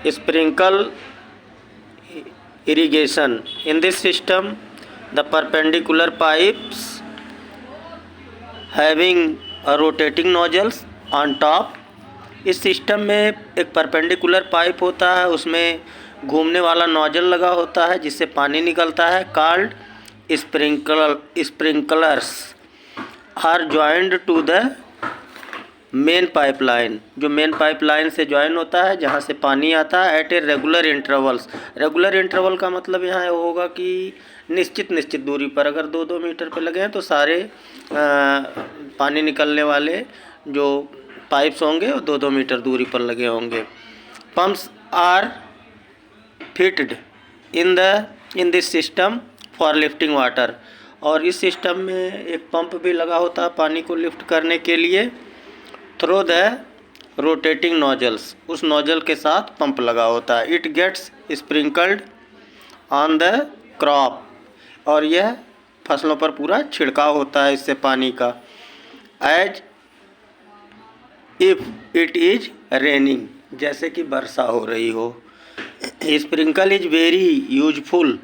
sprinkle irrigation. In this system, the perpendicular pipes having a rotating nozzles on top. इस system में एक perpendicular pipe होता है, उसमें घूमने वाला नोजल लगा होता है जिससे पानी निकलता है. Called sprinklers are joined to the main pipeline. जो मेन पाइपलाइन से जॉइन होता है, जहाँ से पानी आता है, at a regular intervals. Regular interval का मतलब यहाँ होगा कि निश्चित दूरी पर. अगर 2-2 मीटर पर लगे हैं तो सारे पानी निकलने वाले जो पाइप्स होंगे वो 2-2 मीटर दूरी पर लगे होंगे. Pumps are fitted in this system for lifting water. और इस सिस्टम में एक पंप भी लगा होता है पानी को लिफ्ट करने के लिए. थ्रू द रोटेटिंग नोजल्स, उस नोजल के साथ पंप लगा होता है. It gets sprinkled on the crop, और यह फसलों पर पूरा छिड़काव होता है इससे पानी का. As if it is raining, जैसे कि वर्षा हो रही हो. Sprinkle is very useful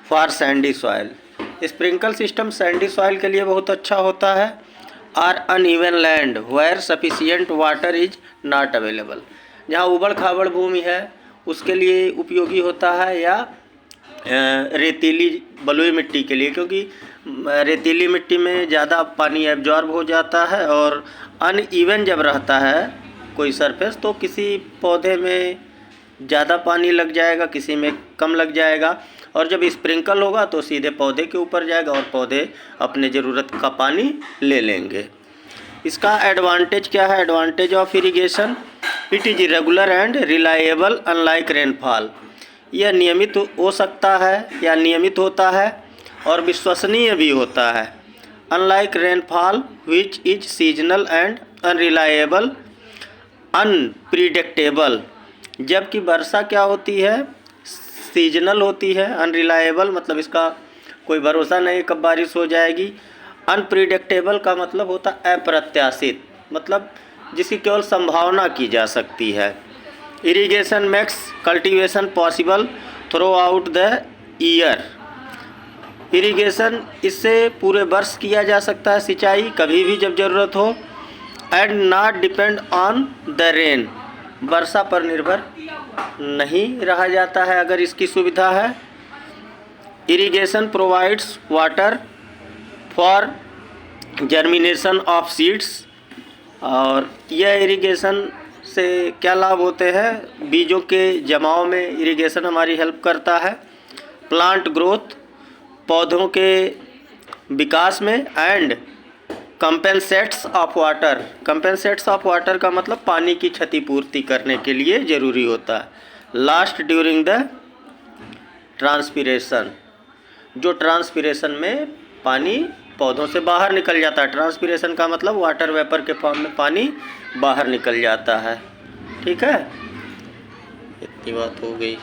for sandy soil. Sprinkle system sandy soil के लिए बहुत अच्छा होता है. Are uneven land where sufficient water is not available. जहाँ उबड़ खाबड़ भूमि है उसके लिए उपयोगी होता है, या रेतीली बलुई मिट्टी के लिए, क्योंकि रेतीली मिट्टी में ज़्यादा पानी एब्जॉर्ब हो जाता है. और अनइवन जब रहता है कोई सरफेस, तो किसी पौधे में ज़्यादा पानी लग जाएगा, किसी में कम लग जाएगा. और जब स्प्रिंकल होगा तो सीधे पौधे के ऊपर जाएगा और पौधे अपने ज़रूरत का पानी ले लेंगे. इसका एडवांटेज क्या है? Advantage of irrigation, it is regular and reliable unlike rainfall. यह नियमित हो सकता है या नियमित होता है और विश्वसनीय भी होता है. Unlike rainfall which is seasonal and unreliable unpredictable. जबकि वर्षा क्या होती है? सीजनल होती है. अनरिलायबल मतलब इसका कोई भरोसा नहीं कब बारिश हो जाएगी. अनप्रिडिक्टेबल का मतलब होता है अप्रत्याशित, मतलब जिसकी केवल संभावना की जा सकती है. Irrigation makes cultivation possible through out the year. Irrigation इससे पूरे वर्ष किया जा सकता है सिंचाई, कभी भी जब ज़रूरत हो. And not depend on the rain. वर्षा पर निर्भर नहीं रहा जाता है अगर इसकी सुविधा है. Irrigation provides water for germination of seeds. और यह इरिगेशन से क्या लाभ होते हैं? बीजों के जमाव में इरिगेशन हमारी हेल्प करता है. प्लांट ग्रोथ, पौधों के विकास में. And compensates of water. Compensates of water का मतलब पानी की क्षतिपूर्ति करने के लिए ज़रूरी होता है. Last during the transpiration. जो ट्रांसपिरेशन में पानी पौधों से बाहर निकल जाता है. ट्रांसपिरेशन का मतलब वाटर वेपर के फॉर्म में पानी बाहर निकल जाता है. ठीक है, इतनी बात हो गई.